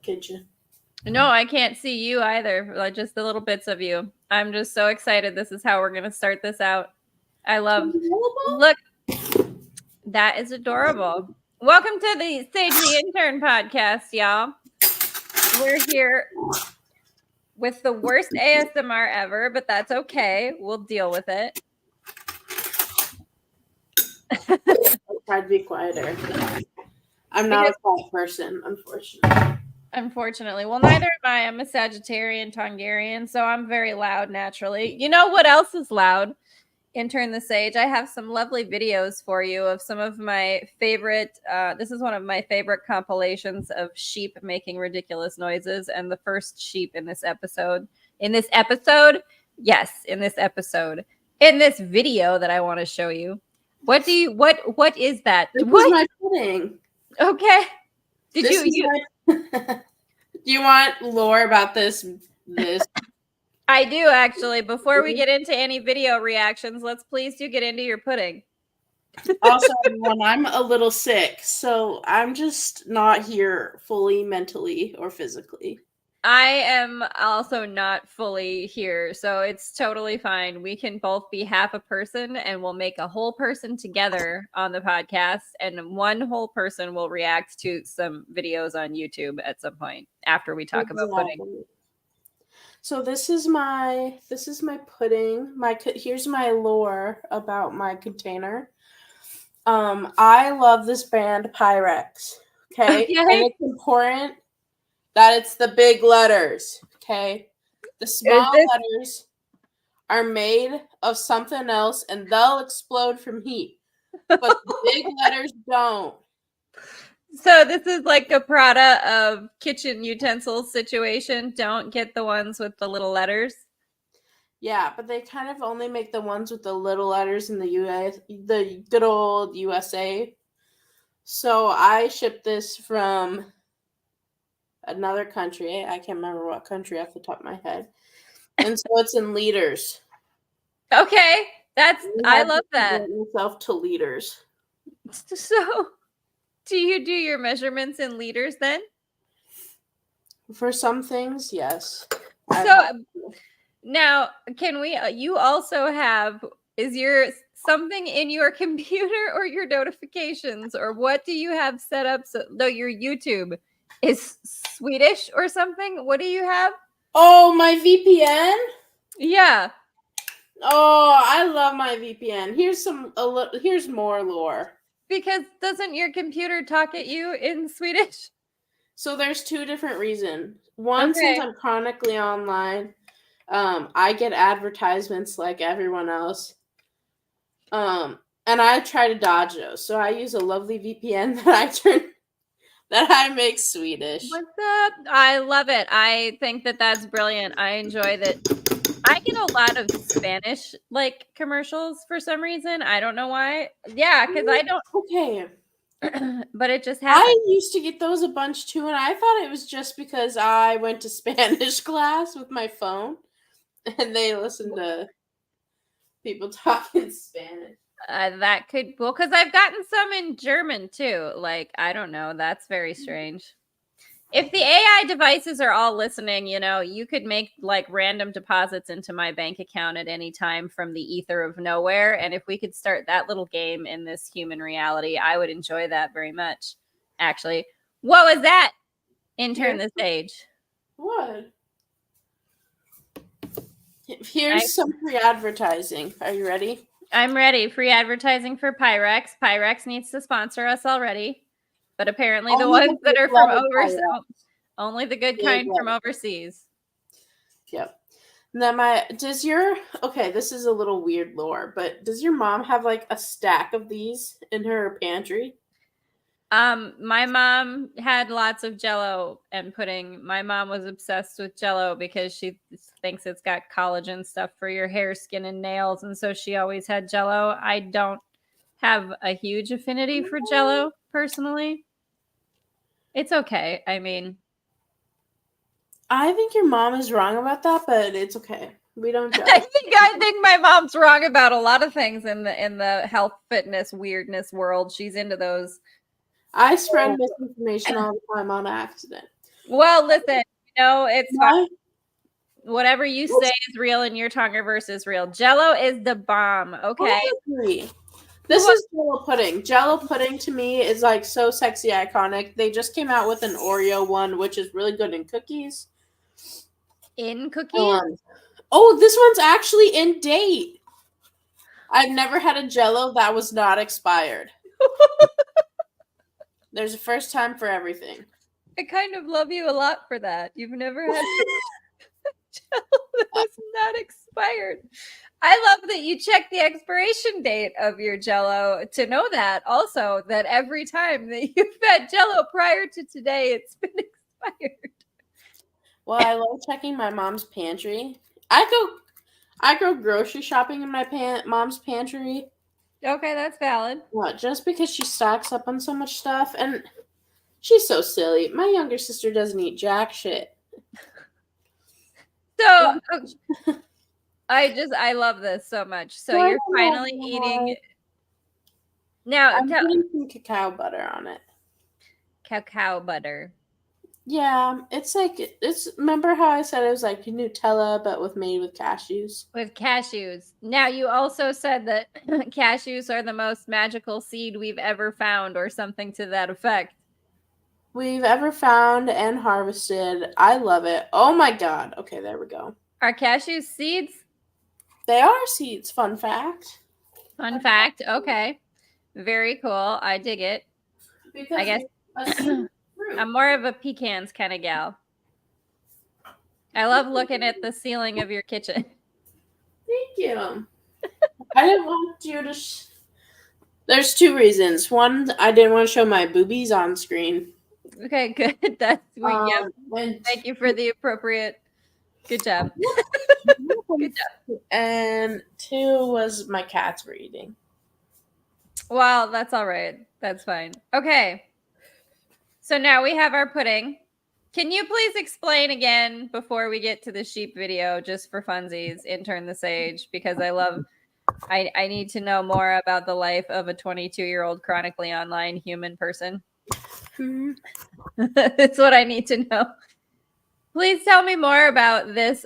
could you? No, I can't see you either. Like just the little bits of you. I'm just so excited. This is how we're gonna start this out. I love. Look, that is adorable. Welcome to the Sage the Intern podcast, y'all. We're here with the worst ASMR ever, but that's okay. We'll deal with it. I'll try to be quieter. I'm not a quiet person, unfortunately. Unfortunately. Well, neither am I. I'm a Sagittarian Tongarian, so I'm very loud naturally. You know what else is loud? Intern the Sage. I have some lovely videos for you of some of my favorite. This is one of my favorite compilations of sheep making ridiculous noises. And the first sheep in this episode. In this video that I want to show you. What is that? This what? is my pudding. Okay. Do you want lore about this? I do actually. Before we get into any video reactions, let's please do get into your pudding. Also, everyone, I'm a little sick, so I'm just not here fully mentally or physically. I am also not fully here, so it's totally fine. We can both be half a person and we'll make a whole person together on the podcast, and one whole person will react to some videos on YouTube at some point after we talk about pudding. So this is my pudding. Here's my lore about my container. I love this brand Pyrex. Okay. And it's important that it's the big letters. Okay. The small letters are made of something else and they'll explode from heat. But the big letters don't. So this is like a Prada of kitchen utensils situation. Don't get the ones with the little letters. Yeah, but they kind of only make the ones with the little letters in the good old USA. So I shipped this from another country. I can't remember what country off the top of my head. And so it's in liters. Okay. I love that. Myself to liters. So do you do your measurements in liters then? For some things, yes. So now, you also have, is your something in your computer or your notifications, or what do you have set up? So, no, your YouTube is Swedish or something. What do you have? Oh, my VPN? Yeah. Oh, I love my VPN. Here's more lore. Because doesn't your computer talk at you in Swedish? So there's two different reasons. One, since I'm chronically online, I get advertisements like everyone else. And I try to dodge those. So I use a lovely VPN that I make Swedish. What's up? I love it. I think that's brilliant. I enjoy that. I get a lot of Spanish commercials for some reason. I don't know why. Yeah, because I don't. Okay. But it just happens. I used to get those a bunch too, and I thought it was just because I went to Spanish class with my phone and they listened to people talking Spanish. That could, because I've gotten some in German too. I don't know. That's very strange. If the AI devices are all listening, you could make random deposits into my bank account at any time from the ether of nowhere. And if we could start that little game in this human reality, I would enjoy that very much. Actually, what was that? Intern the Sage. What? Here's some free advertising. Are you ready? I'm ready. Free advertising for Pyrex. Pyrex needs to sponsor us already. But apparently the ones that are from overseas, only the good kind from overseas. Yep. Now this is a little weird lore, but does your mom have a stack of these in her pantry? My mom had lots of Jell-O and pudding. My mom was obsessed with Jell-O because she thinks it's got collagen stuff for your hair, skin, and nails. And so she always had Jell-O. I don't have a huge affinity for Jell-O personally. It's okay. I mean, I think your mom is wrong about that, but it's okay. We don't judge. I think my mom's wrong about a lot of things in the health, fitness, weirdness world. She's into those. I spread misinformation all the time on accident. Well, listen, it's fine. Why? Whatever you say is real and your Tongerverse is real. Jello is the bomb, okay? I agree. This is Jello pudding. Jello pudding to me is like so sexy iconic. They just came out with an Oreo one, which is really good in cookies. In cookies? Oh, this one's actually in date. I've never had a Jello that was not expired. There's a first time for everything. I kind of love you a lot for that. You've never had Jello that was not expired. I love that you check the expiration date of your Jello to know that. Also, that every time that you've had Jello prior to today, it's been expired. Well, I love checking my mom's pantry. I go grocery shopping in my mom's pantry. Okay, that's valid. Well, just because she stocks up on so much stuff, and she's so silly. My younger sister doesn't eat jack shit. So I love this so much. So you're finally eating. Now I'm putting some cacao butter on it. Cacao butter. Yeah, remember how I said it was like Nutella but made with cashews? With cashews. Now you also said that cashews are the most magical seed we've ever found or something to that effect. We've ever found and harvested. I love it. Oh my god. Okay, there we go. Are cashews seeds? They are seeds. Fun fact. Fun fact. Okay. Very cool. I dig it. Because I guess I'm more of a pecans kind of gal. I love looking at the ceiling of your kitchen. Thank you. I didn't want you to... There's two reasons. One, I didn't want to show my boobies on screen. Okay, good. That's sweet. Yep. Thank you for the appropriate. Good job. Good job. And two was my cats were eating. Well, that's all right. That's fine. Okay. So now we have our pudding. Can you please explain again before we get to the sheep video, just for funsies, Intern the Sage, because I need to know more about the life of a 22-year-old chronically online human person. That's what I need to know. Please tell me more about this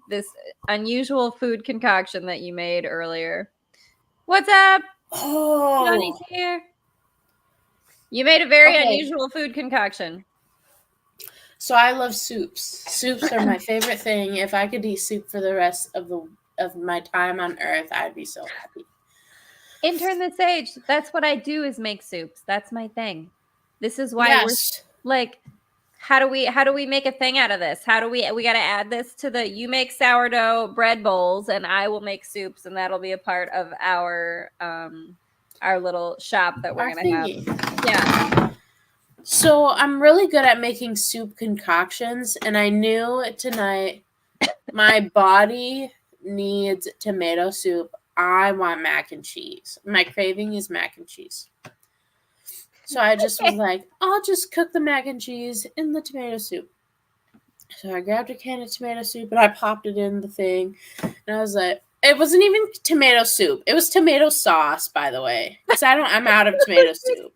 this unusual food concoction that you made earlier. What's up? Oh, Johnny's here. You made a very unusual food concoction. So I love soups. Soups are my favorite thing. If I could eat soup for the rest of my time on Earth, I'd be so happy. Intern the Sage. That's what I do, is make soups. That's my thing. This is why we're like, how do we make a thing out of this? How do we got to add this to you make sourdough bread bowls and I will make soups, and that'll be a part of our little shop that we're going to have. Yeah. So I'm really good at making soup concoctions, and I knew tonight my body needs tomato soup. I want mac and cheese. My craving is mac and cheese. So I just was like, I'll just cook the mac and cheese in the tomato soup. So I grabbed a can of tomato soup and I popped it in the thing. And I was like, it wasn't even tomato soup. It was tomato sauce, by the way. Because I'm out of tomato soup.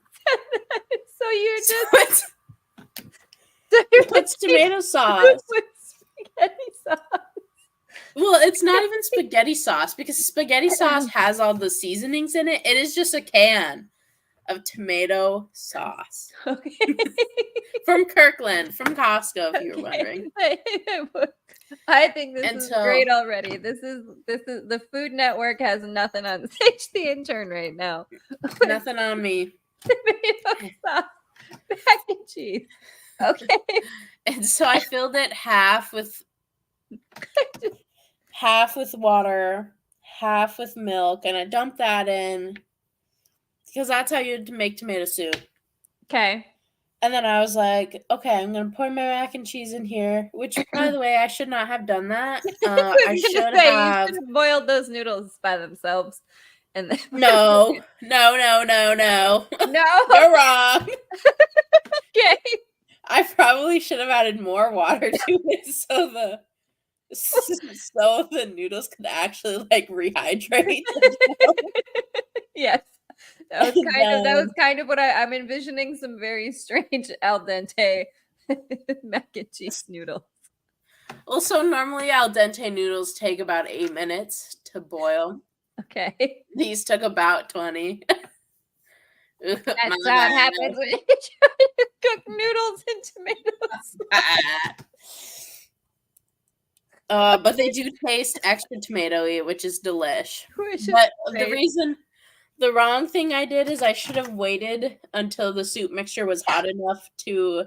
So you just... It's tomato sauce. With spaghetti sauce. Well, it's not even spaghetti sauce, because spaghetti sauce has all the seasonings in it. It is just a can of tomato sauce. Okay. From Kirkland, from Costco, if you were wondering. I think this is great already. This is the Food Network has nothing on Sage the Intern right now. Nothing on me. Tomato sauce, mac and cheese. Okay. And so I filled it half with water, half with milk, and I dumped that in because that's how you make tomato soup. Okay. And then I was like, okay, I'm going to pour my mac and cheese in here, which, by the way, I should not have done that. I should have boiled those noodles by themselves. And then No. No. You're wrong. Okay. I probably should have added more water to it so the noodles could actually like rehydrate. Yes. That was kind of what I'm envisioning, some very strange al dente Mac and cheese noodles. Also, normally al dente noodles take about 8 minutes to boil. Okay. These took about 20. That's how it happens when you try to cook noodles and tomatoes. But they do taste extra tomatoey, which is delish. But the wrong thing I did is I should have waited until the soup mixture was hot enough to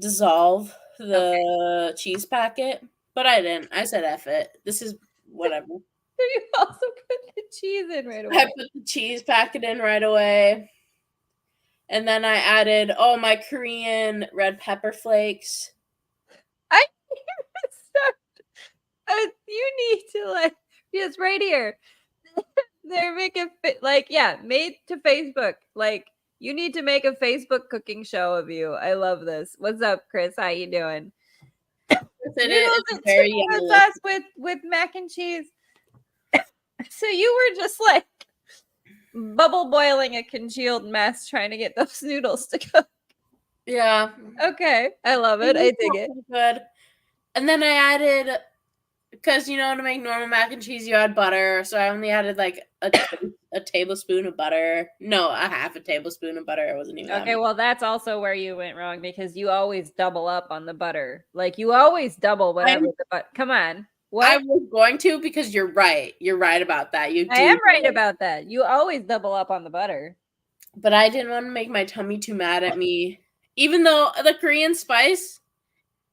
dissolve the cheese packet, but I didn't. I said F it. This is whatever. You also put the cheese in right away. I put the cheese packet in right away. And then I added, my Korean red pepper flakes. You need to yes, right here. They're making made to Facebook. You need to make a Facebook cooking show of you. I love this. What's up, Chris? How you doing? Noodles and tomato sauce with mac and cheese. So you were just bubble boiling a congealed mess trying to get those noodles to cook. Yeah. Okay. I love it. I dig it. Good. And then I added, because to make normal mac and cheese, you add butter. So I only added a tablespoon of butter. No, a half a tablespoon of butter. I wasn't even. Okay, well, that's also where you went wrong, because you always double up on the butter. You always double whatever the butter. Come on. What? I was going to, because you're right. You're right about that. I am right about that. You always double up on the butter. But I didn't want to make my tummy too mad at me. Even though the Korean spice,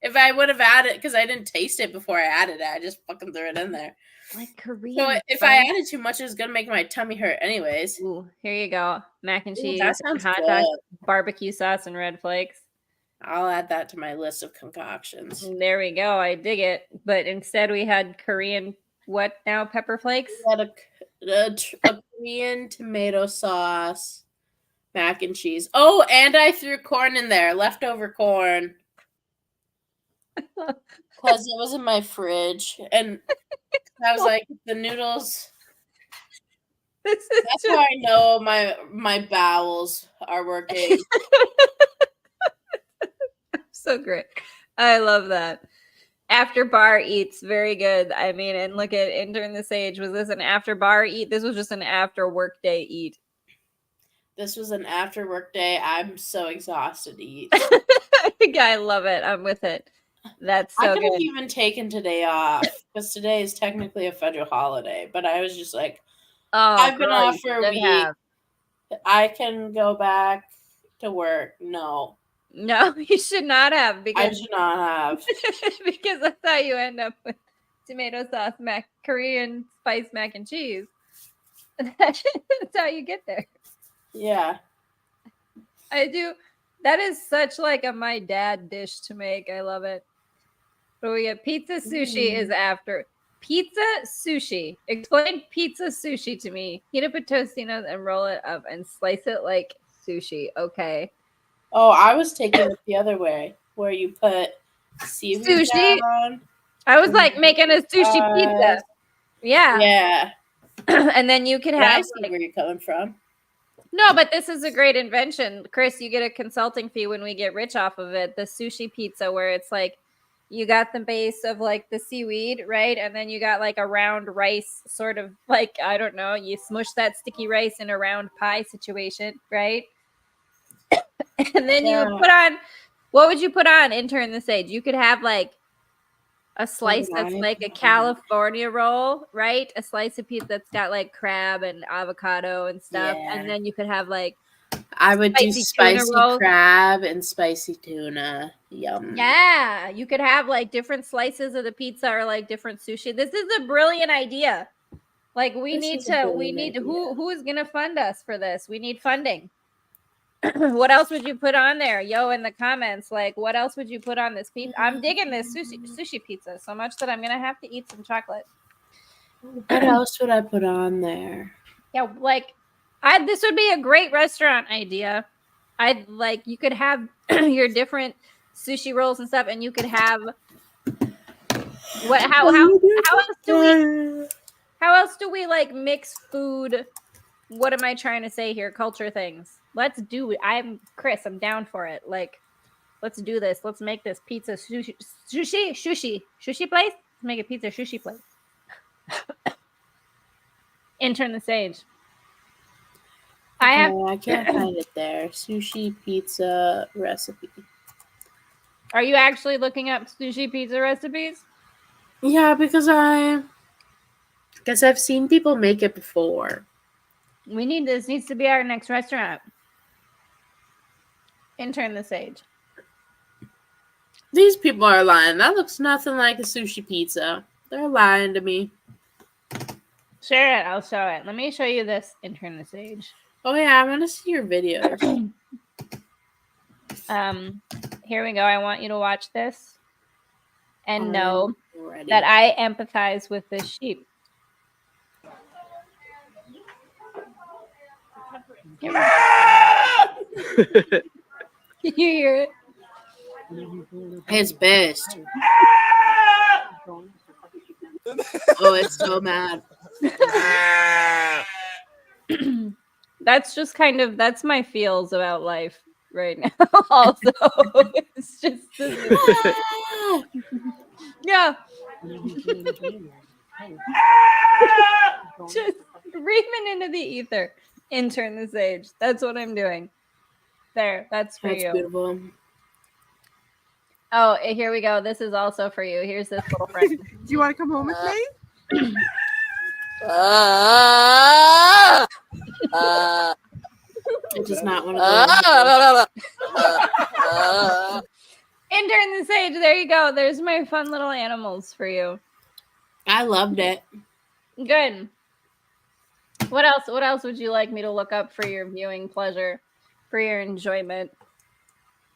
if I would have added, because I didn't taste it before I added it, I just fucking threw it in there. Korean So if I added too much, it was going to make my tummy hurt anyways. Ooh, here you go. Mac and cheese, that sounds hot good. dog, barbecue sauce, and red flakes. I'll add that to my list of concoctions. There we go. I dig it. But instead we had Korean, what now, pepper flakes? We had a Korean tomato sauce, mac and cheese. Oh, and I threw corn in there, leftover corn. Because it was in my fridge. And I was like, the noodles. That's how I know my bowels are working. So great. I love that. After bar eats, very good. I mean, and look at Intern the Sage. Was this an after bar eat? This was just an after work day eat. This was an after work day. I'm so exhausted to eat. I love it. I'm with it. That's so good. I could have even taken today off, because today is technically a federal holiday. But I was just like, I've been off for a week. I can go back to work. No, you should not have. I should not have. Because that's how you end up with tomato sauce, Korean spice mac and cheese. That's how you get there. Yeah. I do. That is such a my dad dish to make. I love it. But we get pizza sushi is after. Pizza sushi. Explain pizza sushi to me. Heat up a Tostinos and roll it up and slice it like sushi. Okay. Oh, I was taking it the other way, where you put seaweed sushi down. I was making a sushi pizza. Yeah. Yeah. And then you could have. I see where you're coming from. No, but this is a great invention. Chris, you get a consulting fee when we get rich off of it. The sushi pizza, where it's you got the base of the seaweed, right? And then you got a round rice, sort of I don't know, you smush that sticky rice in a round pie situation, right? And then you would put on, what would you put on, Intern the Sage? You could have a slice that's a California roll, right? A slice of pizza that's got crab and avocado and stuff. Yeah. And then you could have I would do spicy crab and spicy tuna. Yum. Yeah. You could have different slices of the pizza or different sushi. This is a brilliant idea. We need to, who is going to fund us for this? We need funding. What else would you put on there? Yo, in the comments, what else would you put on this pizza? I'm digging this sushi pizza so much that I'm going to have to eat some chocolate. What else would I put on there? Yeah, this would be a great restaurant idea. You could have your different sushi rolls and stuff, and you could have how else do we mix food? What am I trying to say here? Culture things. Let's do it. I'm Chris. I'm down for it. Let's do this. Let's make this pizza sushi place. Let's make a pizza sushi place. Intern the Sage. I can't find it there. Sushi pizza recipe. Are you actually looking up sushi pizza recipes? Yeah, because I've seen people make it before. This needs to be our next restaurant. Intern the Sage. These people are lying. That looks nothing like a sushi pizza. They're lying to me. Share it. I'll show it. Let me show you this. Intern the Sage. Oh yeah, I want to see your videos. Here we go. I want you to watch this and know that I empathize with this sheep. Can you hear it? It's pissed. Oh, it's so mad. That's my feels about life right now. Also, it's just yeah. Just screaming into the ether. Intern the Sage. That's what I'm doing. There. That's for you. Beautiful. Oh, here we go. This is also for you. Here's this little friend. Do you want to come home with me? It does not want to go. Intern the Sage. There you go. There's my fun little animals for you. I loved it. Good. What else? What else would you like me to look up for your viewing pleasure, for your enjoyment?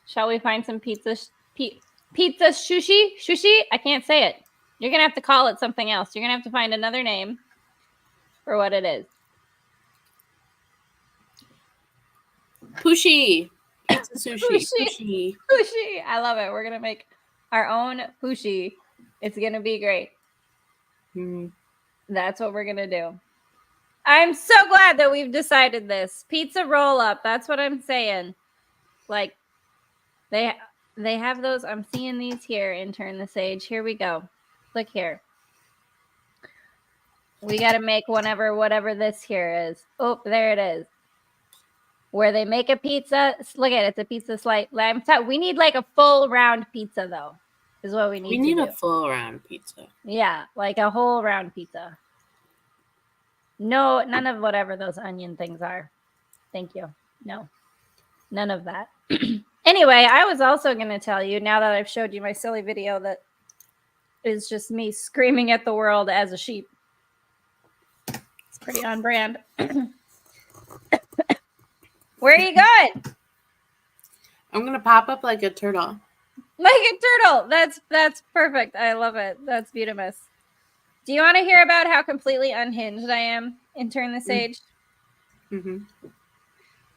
Shall we find some pizza sushi? Sushi? I can't say it. You're gonna have to call it something else. You're gonna have to find another name for what it is. Pushy. It's a sushi. Pushy. Pushy. I love it. We're gonna make our own pushy. It's gonna be great. That's what we're gonna do. I'm so glad that we've decided this. Pizza roll up. That's what I'm saying. Like, they have those. I'm seeing these here. Intern the Sage. Here we go. Look here. We got to make whatever this here is. Oh, there it is. Where they make a pizza. Look at it. It's a pizza slice. We need like a full round pizza, though, is what we need. We need a full round pizza. Yeah, like a whole round pizza. No, none of whatever those onion things are. Thank you. No, none of that. Anyway, I was also going to tell you, now that I've showed you my silly video that is just me screaming at the world as a sheep. It's pretty on brand. Where are you going? I'm going to pop up like a turtle. Like a turtle. That's perfect. I love it. That's beautiful. Do you want to hear about how completely unhinged I am, Intern the Sage? Mm-hmm.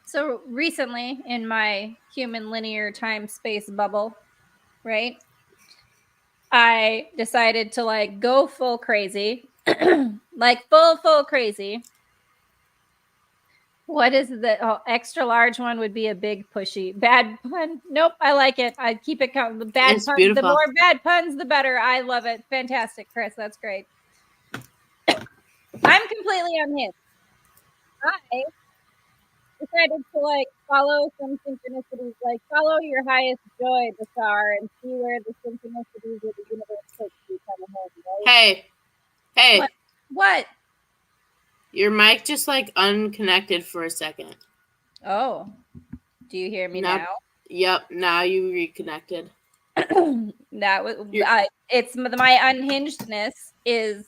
So recently, in my human linear time space bubble, right, I decided to like go full crazy, like full crazy. What is the extra large one? Would be a big pushy bad pun. Nope, I like it. I keep it coming. The bad puns, beautiful. The more bad puns, the better. I love it. Fantastic, Chris. That's great. I'm completely unhinged. I decided to like follow some synchronicities, like follow your highest joy, the star, and see where the synchronicities of the universe takes you coming home. Right? Hey. What? Your mic just like unconnected for a second. Oh, do you hear me now? Yep. Now you reconnected. That was it's my unhingedness is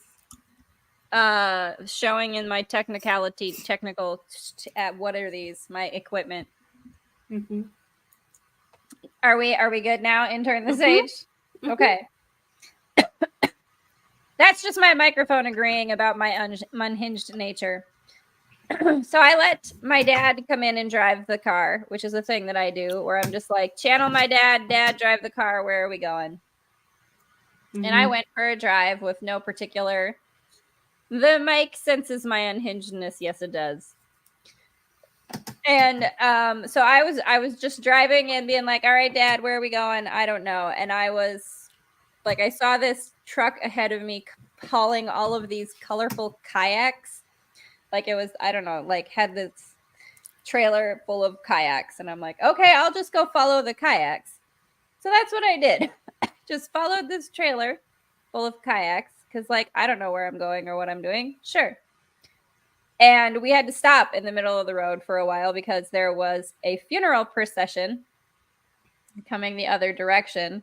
showing in my technical what are these, my equipment. Mm-hmm. Are we good now? Intern the Sage. Mm-hmm. Okay. That's just my microphone agreeing about my unhinged nature. So I let my dad come in and drive the car, which is a thing that I do, where I'm just like, channel my dad, drive the car, where are we going? Mm-hmm. And I went for a drive with no particular. The mic senses my unhingedness. Yes, it does. And so I was just driving and being like, all right, Dad, where are we going? I don't know. And I was like, I saw this truck ahead of me hauling all of these colorful kayaks. Like it was, I don't know, like had this trailer full of kayaks. And I'm like, okay, I'll just go follow the kayaks. So that's what I did. Just followed this trailer full of kayaks because, like, I don't know where I'm going or what I'm doing. Sure. And we had to stop in the middle of the road for a while because there was a funeral procession coming the other direction.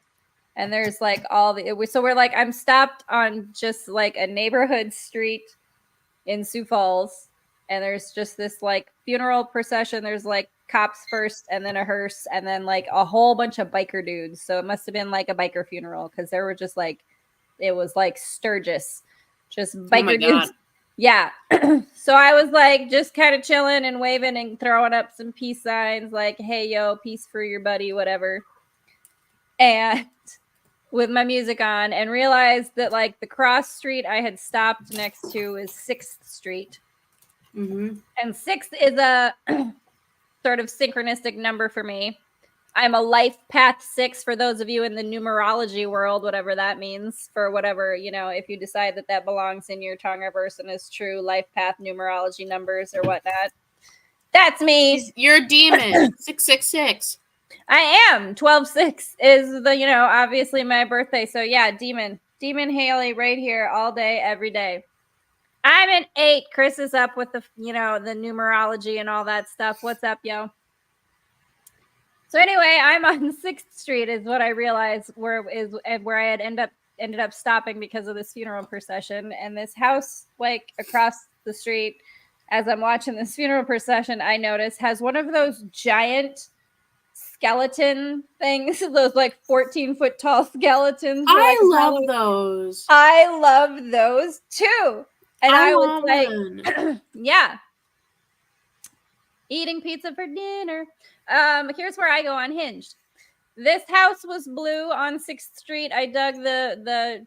And there's like so we're like, I'm stopped on just like a neighborhood street in Sioux Falls. And there's just this like funeral procession. There's like cops first and then a hearse and then like a whole bunch of biker dudes. So it must have been like a biker funeral because there were just like, it was like Sturgis, just biker dudes. God. Yeah. So I was like just kind of chilling and waving and throwing up some peace signs like, hey, yo, peace for your buddy, whatever. And with my music on and realized that like the cross street I had stopped next to is 6th Street. Mm-hmm. And 6th is a sort of synchronistic number for me. I'm a life path 6 for those of you in the numerology world, whatever that means, for whatever, you know, if you decide that that belongs in your FrankiVerse and is true life path numerology numbers or whatnot. That's me. You're a demon. 666. I am. 12/6 is the, you know, obviously my birthday. So yeah, demon Haleigh right here all day, every day. I'm an 8. Chris is up with the, you know, the numerology and all that stuff. What's up, yo? So anyway, I'm on 6th Street is what I realized where I had ended up stopping because of this funeral procession. And this house, like across the street, as I'm watching this funeral procession, I notice has one of those giant skeleton things, those like 14-foot tall skeletons. I love those. I love those too. And I was like, yeah. Eating pizza for dinner. Here's where I go Unhinged. This house was blue on 6th Street. I dug the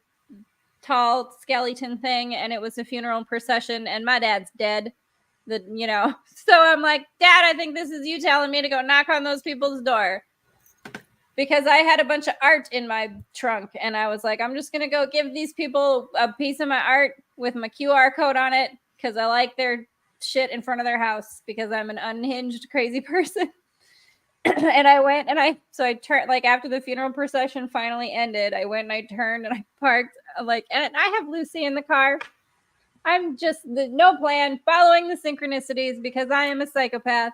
tall skeleton thing, and it was a funeral procession, and my dad's dead. So I'm like, Dad, I think this is you telling me to go knock on those people's door. Because I had a bunch of art in my trunk, and I was like, I'm just going to go give these people a piece of my art with my QR code on it, because I like their shit in front of their house, because I'm an unhinged, crazy person. And I went, and I turned, like, after the funeral procession finally ended, I went and I turned, and I parked, like, and I have Lucy in the car. I'm just, no plan, following the synchronicities, because I am a psychopath.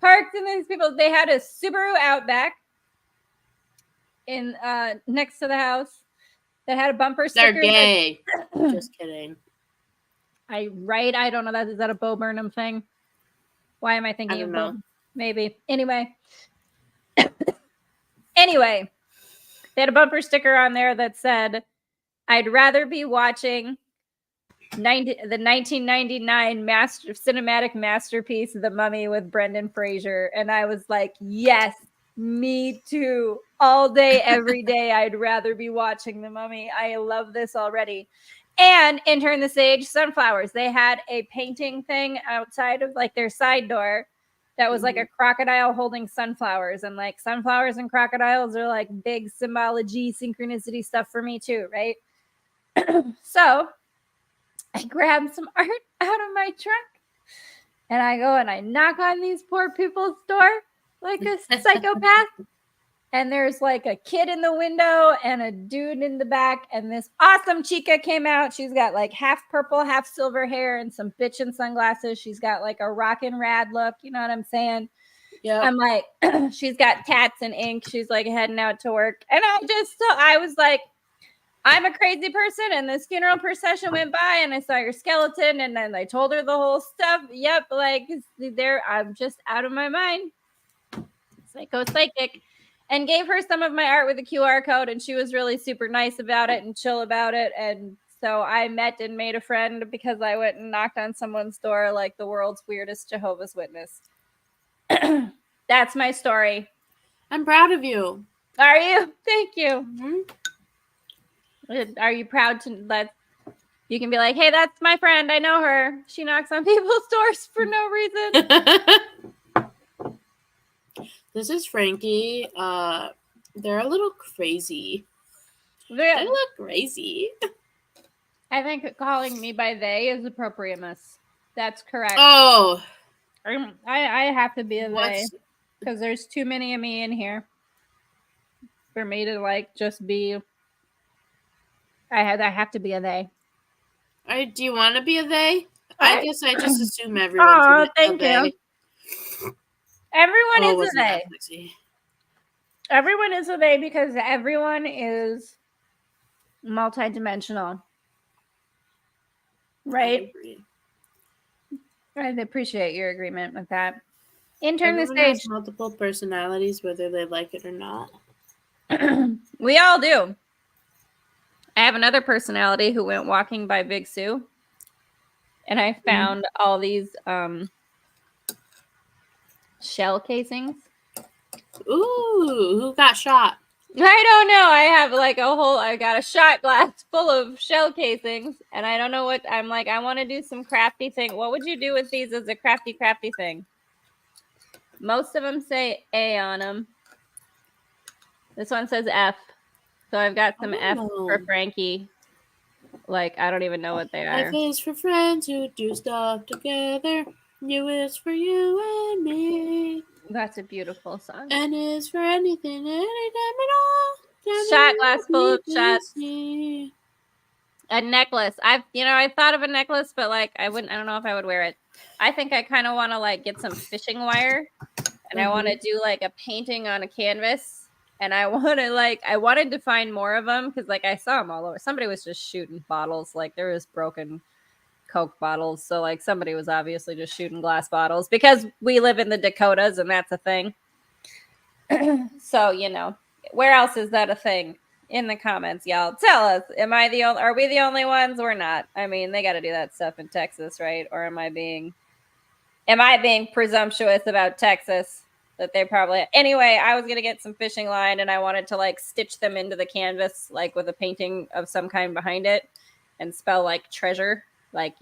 Parked, and these people, they had a Subaru Outback in next to the house that had a bumper sticker. They're gay. Just kidding. I don't know. Is that a Bo Burnham thing? Why am I thinking of Bo? Maybe. Anyway, they had a bumper sticker on there that said, "I'd rather be watching the 1999 cinematic masterpiece, The Mummy with Brendan Fraser." And I was like, yes, me too. All day, every day, I'd rather be watching The Mummy. I love this already. And Intern the Sage, sunflowers. They had a painting thing outside of like their side door that was like a crocodile holding sunflowers. And like sunflowers and crocodiles are like big symbology, synchronicity stuff for me too, right? So I grabbed some art out of my trunk and I go and I knock on these poor people's door like a psychopath. And there's like a kid in the window and a dude in the back. And this awesome chica came out. She's got like half purple, half silver hair and some bitchin' sunglasses. She's got like a rockin' rad look. You know what I'm saying? Yeah. I'm like, she's got tats and ink. She's like heading out to work. And I was like, I'm a crazy person. And this funeral procession went by and I saw your skeleton. And then I told her the whole stuff. Yep. Like I'm just out of my mind. Psychic. And gave her some of my art with a QR code, and she was really super nice about it and chill about it. And so I met and made a friend because I went and knocked on someone's door like the world's weirdest Jehovah's Witness. That's my story. I'm proud of you. Are you? Thank you. Mm-hmm. Are you proud to you can be like, hey, that's my friend. I know her. She knocks on people's doors for no reason. This is Franki. They're a little crazy. Yeah. They look crazy. I think calling me by they is appropriate, miss. That's correct. Oh. I have to be a they because there's too many of me in here for me to like just be. I have to be a they. Do you want to be a they? I guess I just assume everyone's a they. Everyone is a they. Everyone is a they because everyone is multidimensional. Right? I appreciate your agreement with that. Intern the Sage has multiple personalities, whether they like it or not. We all do. I have another personality who went walking by Big Sue, and I found all these shell casings. Ooh, who got shot? I don't know. I got a shot glass full of shell casings, and I don't know what I'm like. I want to do some crafty thing. What would you do with these as a crafty thing? Most of them say A on them. This one says F. So I've got some F for Franki. Like, I don't even know what they are. F is for friends who do stuff together. U is for you and me. That's a beautiful song. N is for anything, anytime at all. Shot glass full of shots. A necklace. I thought of a necklace, but like I don't know if I would wear it. I think I kind of want to like get some fishing wire, and I want to do like a painting on a canvas. And I wanted to find more of them because like I saw them all over. Somebody was just shooting bottles. Like there was broken Coke bottles. So like somebody was obviously just shooting glass bottles because we live in the Dakotas and that's a thing. So, where else is that a thing? In the comments, y'all. Tell us, are we the only ones or not? I mean, they got to do that stuff in Texas, right? Or am I being presumptuous about Texas? That they probably anyway. I was gonna get some fishing line, and I wanted to like stitch them into the canvas, like with a painting of some kind behind it, and spell like treasure, like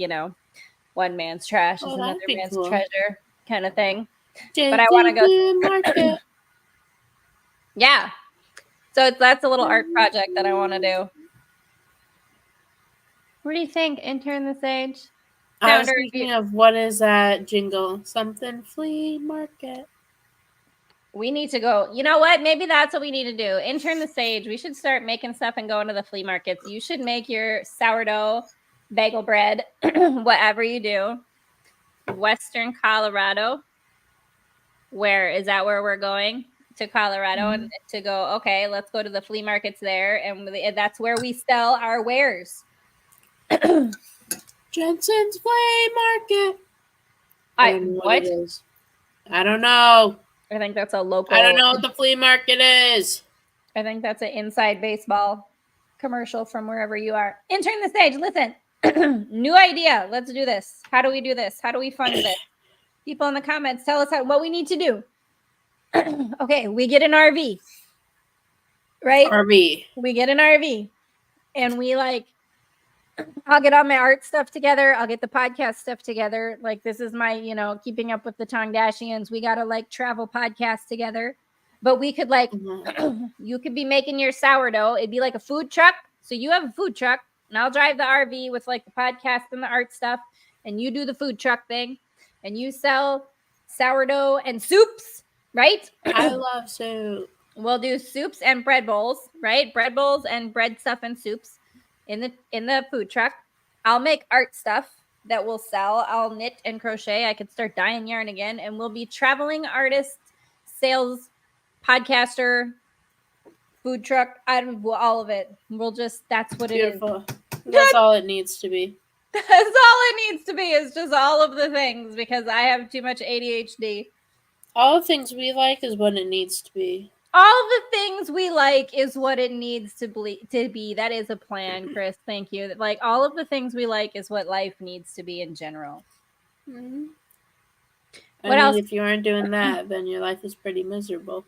one man's trash is another man's treasure, kind of thing. But I want to go. Yeah, so that's a little art project that I want to do. What do you think, Intern the Sage? I was thinking of what is that jingle? Something flea market. We need to go. You know what? Maybe that's what we need to do. Intern the Sage. We should start making stuff and going to the flea markets. You should make your sourdough bagel bread, whatever you do. Western Colorado. Where we're going? To Colorado and to go, okay, let's go to the flea markets there. And that's where we sell our wares. Jensen's Flea Market. I don't know what it is. I don't know. I think that's a local. I don't know what the flea market is. I think that's an inside baseball commercial from wherever you are. Intern the Sage. Listen, new idea. Let's do this. How do we do this? How do we fund this? People in the comments, tell us what we need to do. Okay, we get an RV, right? We get an RV, and we I'll get all my art stuff together. I'll get the podcast stuff together. Like this is my, keeping up with the Tongdashians. We got to travel podcast together. But we could you could be making your sourdough. It'd be like a food truck. So you have a food truck and I'll drive the RV with the podcast and the art stuff. And you do the food truck thing and you sell sourdough and soups, right? I love soup. We'll do soups and bread bowls, right? Bread bowls and bread stuff and soups. In the food truck. I'll make art stuff that we'll sell. I'll knit and crochet. I could start dyeing yarn again. And we'll be traveling artist, sales, podcaster, food truck, all of it. That's what Beautiful. It is. That's all it needs to be. That's all it needs to be is just all of the things because I have too much ADHD. All the things we like is what it needs to be. All the things we like is what it needs to be. That is a plan, Chris. Thank you. All of the things we like is what life needs to be in general. Mm-hmm. What else? If you aren't doing that, then your life is pretty miserable.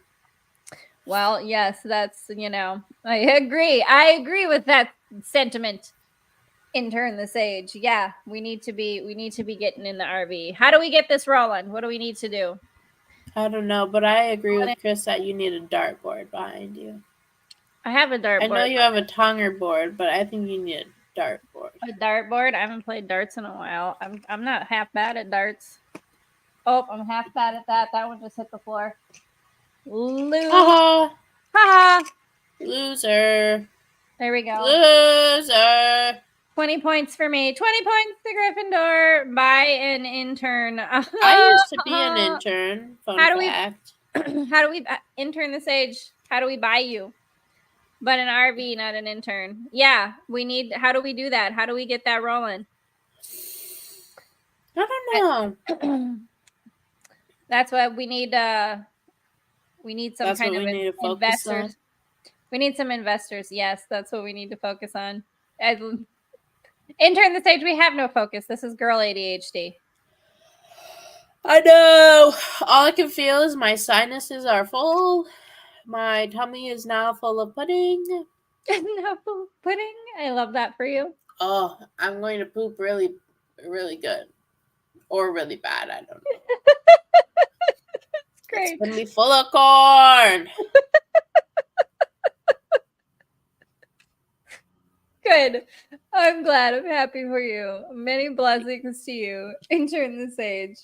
Well, yes, that's, I agree. I agree with that sentiment. Intern the Sage. Yeah, we need to be getting in the RV. How do we get this rolling? What do we need to do? I don't know, but I agree with Chris that you need a dartboard behind you. I have a dartboard. I know you have a tonger board, but I think you need a dartboard. A dartboard? I haven't played darts in a while. I'm not half bad at darts. Oh, I'm half bad at that. That one just hit the floor. Lose. Haha. Haha. Loser. There we go. Loser. 20 points for me. 20 points to Gryffindor by an intern. I used to be an intern. Fun fact. How do we intern the Sage? How do we buy you? But an RV, not an intern. Yeah, we need. How do we do that? How do we get that rolling? I don't know. That's what we need. We need some kind of investors. We need some investors. Yes, that's what we need to focus on. Intern the Sage, we have no focus. This is girl ADHD. I know. All I can feel is my sinuses are full. My tummy is now full of pudding. No full of pudding? I love that for you. Oh, I'm going to poop really, really good. Or really bad. I don't know. It's great. It's going to be full of corn. Good. I'm glad. I'm happy for you. Many blessings to you. Intern the Sage.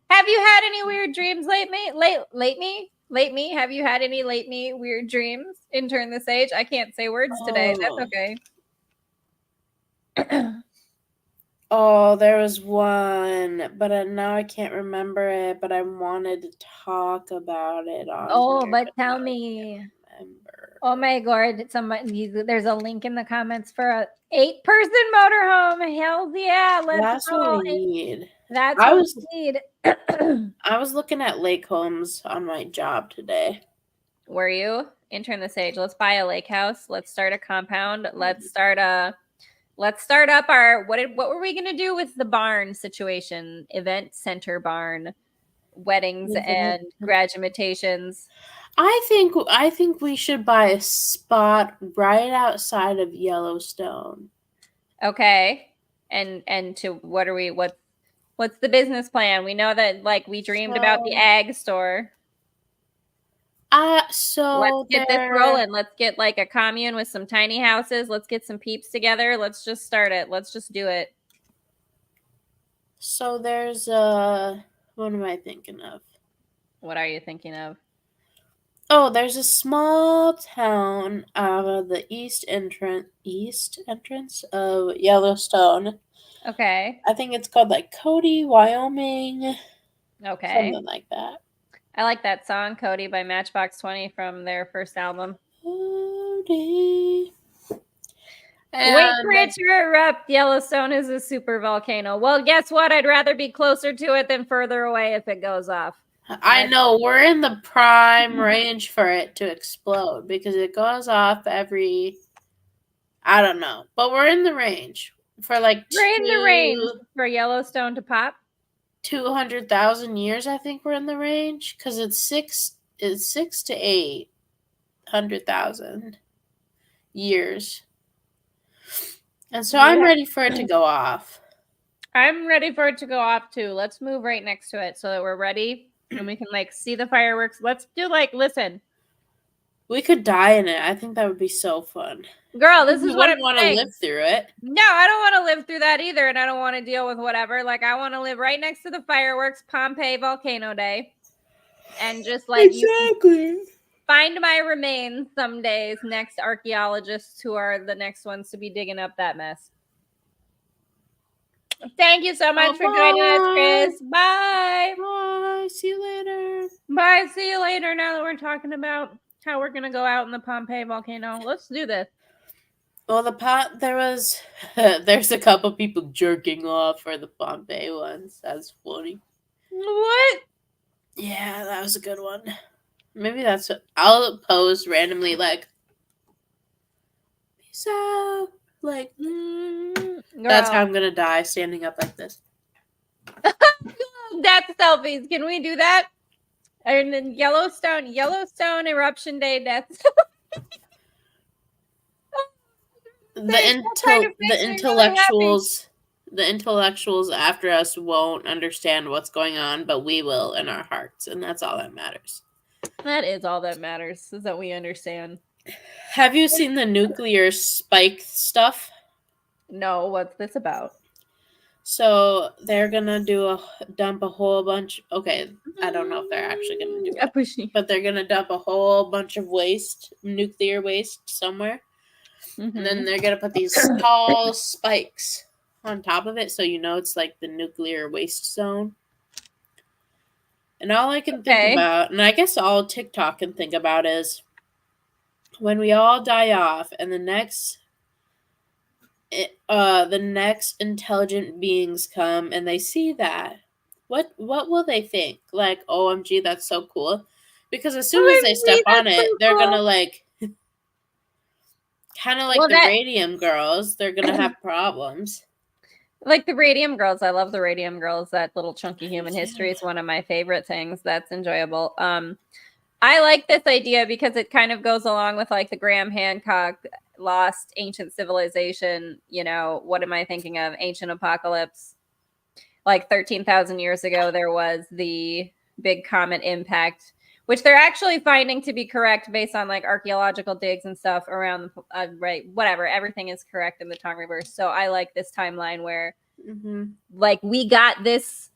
Have you had any weird dreams lately? Lately? Have you had any lately weird dreams? Intern the Sage. I can't say words today. That's okay. Oh, there was one, but now I can't remember it, but I wanted to talk about it on here, but tell me. Oh my God. There's a link in the comments for a 8-person motorhome. Hell yeah. That's what we need. That's what we need. I was looking at lake homes on my job today. Were you? Intern the Sage. Let's buy a lake house. Let's start a compound. Let's start up our what were we gonna do with the barn situation? Event center barn, weddings and graduations. I think we should buy a spot right outside of Yellowstone. Okay. And to what's the business plan? We know that we dreamed about the ag store. So let's get this rolling. Let's get a commune with some tiny houses. Let's get some peeps together. Let's just start it. Let's just do it. So there's what am I thinking of? What are you thinking of? Oh, there's a small town out of the east entrance of Yellowstone. Okay. I think it's called Cody, Wyoming. Okay. Something like that. I like that song, Cody, by Matchbox 20 from their first album. Cody. Wait for it to erupt. Yellowstone is a super volcano. Well, guess what? I'd rather be closer to it than further away if it goes off. I know. We're in the prime range for it to explode because it goes off every... I don't know. But we're in the range for We're in the range for Yellowstone to pop. 200,000 years, I think we're in the range because it's 6 to 800,000 years, and so I'm ready for it to go off. I'm ready for it to go off too. Let's move right next to it so that we're ready and we can see the fireworks. Let's do listen. We could die in it. I think that would be so fun. Girl, this is what I want to live through it. No, I don't want to live through that either, and I don't want to deal with whatever. I want to live right next to the fireworks, Pompeii Volcano Day, and just exactly find my remains some days. Next archaeologists who are the next ones to be digging up that mess. Thank you so much for joining us, Chris. Bye. Bye. See you later. Bye. See you later. Now that we're talking about how we're gonna go out in the Pompeii volcano, let's do this. Well, there's a couple people jerking off for the Pompeii ones. That's funny. What? Yeah, that was a good one. Maybe that's what I'll post randomly peace out. That's how I'm gonna die, standing up like this. Death selfies. Can we do that? And then Yellowstone eruption day death. The intellectuals The intellectuals after us won't understand what's going on, but we will in our hearts, and that's all that matters. That is all that matters, is that we understand. Have you seen the nuclear spike stuff? No, what's this about? So they're gonna dump a whole bunch. Okay, I don't know if they're actually gonna do it, but they're gonna dump a whole bunch of nuclear waste somewhere, and then they're gonna put these tall spikes on top of it, so it's like the nuclear waste zone. And all I can think about, and I guess all TikTok can think about, is when we all die off, and the next intelligent beings come and they see that, what will they think? Like, OMG, that's so cool. Because as soon as they step on it, they're gonna like kind of like the Radium Girls, they're gonna have problems. Like the Radium Girls. I love the Radium Girls. That little chunky human history is one of my favorite things. That's enjoyable. I like this idea because it kind of goes along with like the Graham Hancock lost ancient civilization. What am I thinking of? Ancient apocalypse. Like 13,000 years ago, there was the big comet impact, which they're actually finding to be correct based on like archaeological digs and stuff around, right? Whatever. Everything is correct in the FrankiVerse. So I like this timeline where like we got this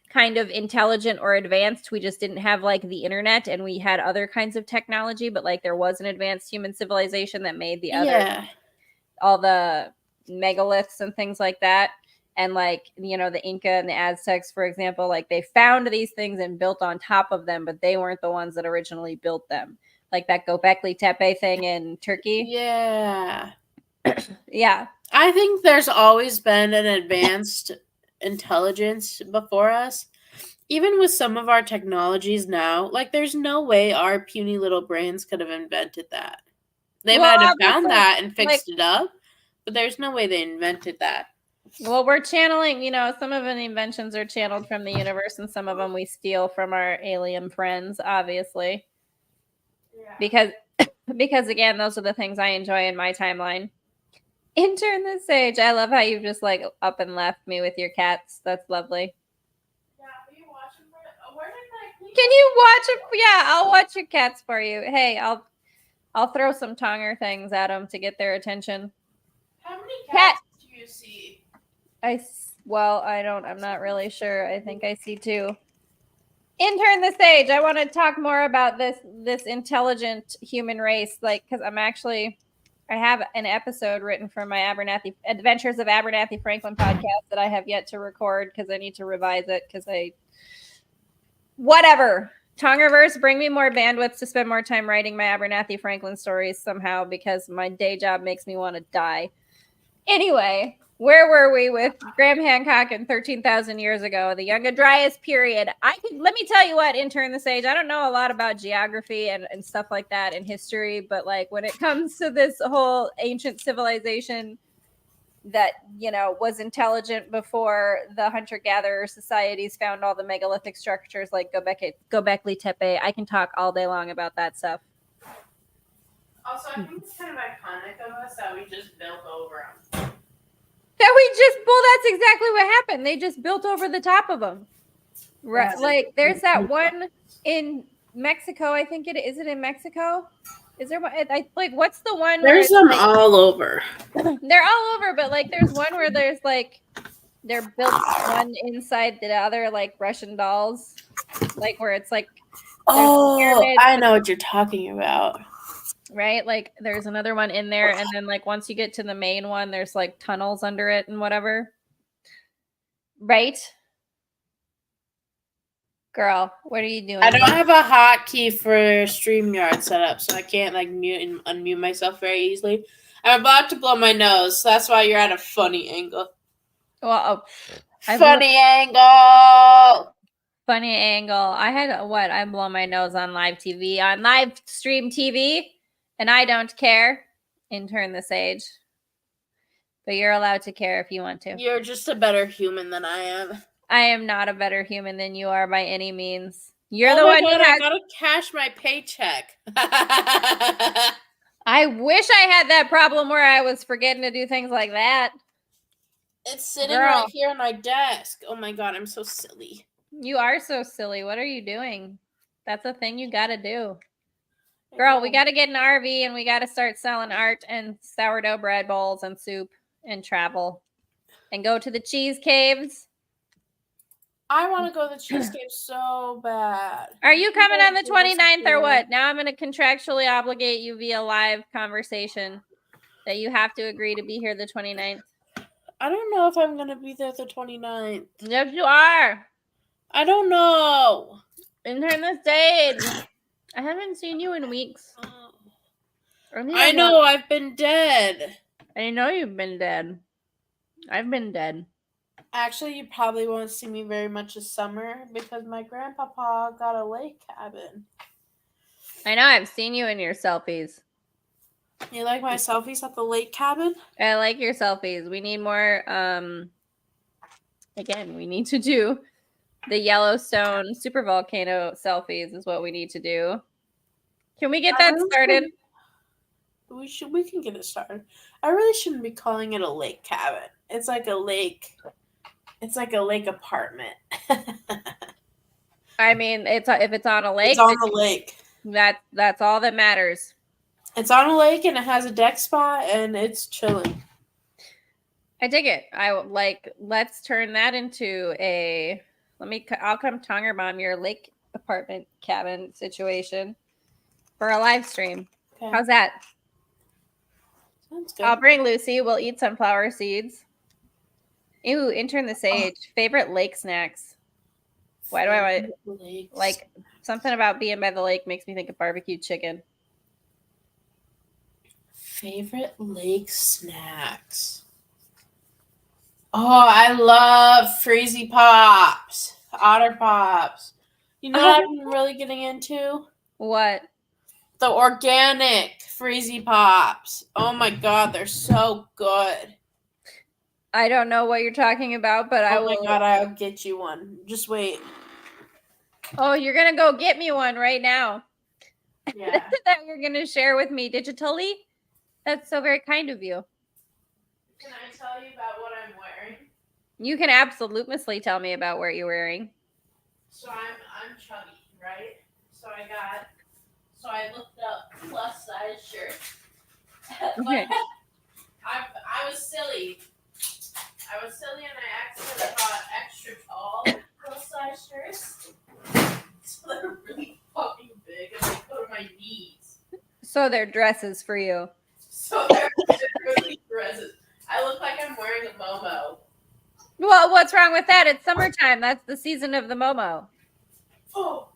kind of intelligent or advanced. We just didn't have like the internet, and we had other kinds of technology, but like there was an advanced human civilization that made the other, all the megaliths and things like that. And like, the Inca and the Aztecs, for example, like they found these things and built on top of them, but they weren't the ones that originally built them. Like that Göbekli Tepe thing in Turkey. Yeah. Yeah. I think there's always been an advanced intelligence before us. Even with some of our technologies now, like there's no way our puny little brains could have invented that. They might have found that and fixed it up, but there's no way they invented that. Well, we're channeling, some of the inventions are channeled from the universe, and some of them we steal from our alien friends, obviously. Yeah. Because again, those are the things I enjoy in my timeline. Intern the Sage. I love how you just like up and left me with your cats. That's lovely. Yeah, will you watch them? Where did my... Can you watch them? Yeah, I'll watch your cats for you. Hey, I'll throw some tonger things at them to get their attention. How many cats do you see? I'm not really sure. I think I see 2. Intern the Sage. I want to talk more about this intelligent human race, like, because I have an episode written for my Adventures of Abernathy Franklin podcast that I have yet to record because I need to revise it whatever. FrankiVerse, bring me more bandwidth to spend more time writing my Abernathy Franklin stories somehow, because my day job makes me want to die. Anyway, where were we with Graham Hancock and 13,000 years ago, the Younger Dryas period? Let me tell you what, Intern the Sage, I don't know a lot about geography and stuff like that in history, but like when it comes to this whole ancient civilization that, was intelligent before the hunter-gatherer societies found all the megalithic structures like Göbekli Tepe, I can talk all day long about that stuff. Also, I think it's kind of iconic of us that we just built over them. That's exactly what happened. They just built over the top of them. Right. Like there's that one in Mexico. I think is it in Mexico? Is there one? What's the one? There's them all over. They're all over, but like there's one where there's like they're built one inside the other, like Russian dolls, like where it's like. Oh, I know what you're talking about. Right? Like there's another one in there, and then like once you get to the main one, there's like tunnels under it and whatever. Right? Girl, what are you doing? I don't have a hotkey for Streamyard set up, so I can't like mute and unmute myself very easily. I'm about to blow my nose, so that's why you're at a funny angle. Well, funny angle. Funny angle. I had I blow my nose on live TV, on live stream TV. And I don't care. Intern the Sage. But you're allowed to care if you want to. You're just a better human than I am. I am not a better human than you are by any means. You're the one who has... I gotta cash my paycheck. I wish I had that problem where I was forgetting to do things like that. It's sitting Girl. right here on my desk. Oh my god, I'm so silly. You are so silly. What are you doing? That's a thing you gotta do. Girl, we gotta get an RV and we gotta start selling art and sourdough bread bowls and soup and travel and go to the cheese caves. I want to go to the cheesecake so bad. Are you coming on the 29th or what? Now I'm going to contractually obligate you via live conversation that you have to agree to be here the 29th. I don't know if I'm going to be there the 29th. Yes, you are. I don't know. Intern the Sage. I haven't seen you in weeks. I know, I've been dead. I know you've been dead. I've been dead. Actually, you probably won't see me very much this summer because my grandpapa got a lake cabin. I know, I've seen you in your selfies. You like my selfies at the lake cabin? I like your selfies. We need more, again, we need to do the Yellowstone supervolcano selfies is what we need to do. Can we get that started? We can get it started. I really shouldn't be calling it a lake cabin. It's like a lake. It's like a lake apartment. I mean, if it's on a lake, it's on the lake. That's all that matters. It's on a lake and it has a deck spot and it's chilling. I dig it. Let's turn that into a. I'll come Tonger Bomb your lake apartment cabin situation for a live stream. Okay. How's that? Sounds good. I'll bring Lucy. We'll eat sunflower seeds. Ew, Intern the Sage. Favorite lake snacks. Why do I want like something about being by the lake makes me think of barbecue chicken. Favorite lake snacks. Oh, I love Freezy Pops, Otter Pops. You know what I'm really getting into? What? The organic Freezy Pops. Oh my god, they're so good. I don't know what you're talking about, but I will. Oh my god, I'll get you one. Just wait. Oh, you're gonna go get me one right now. Yeah. That you're gonna share with me digitally? That's so very kind of you. Can I tell you about what I'm wearing? You can absolutely tell me about what you're wearing. So I'm chubby, right? So I looked up plus size shirts. Okay. I was silly. And I accidentally bought extra tall plus size shirts. So they're really fucking big and they go to my knees. So they're dresses for you. So they're really dresses. I look like I'm wearing a Momo. Well, what's wrong with that? It's summertime. That's the season of the Momo. Oh,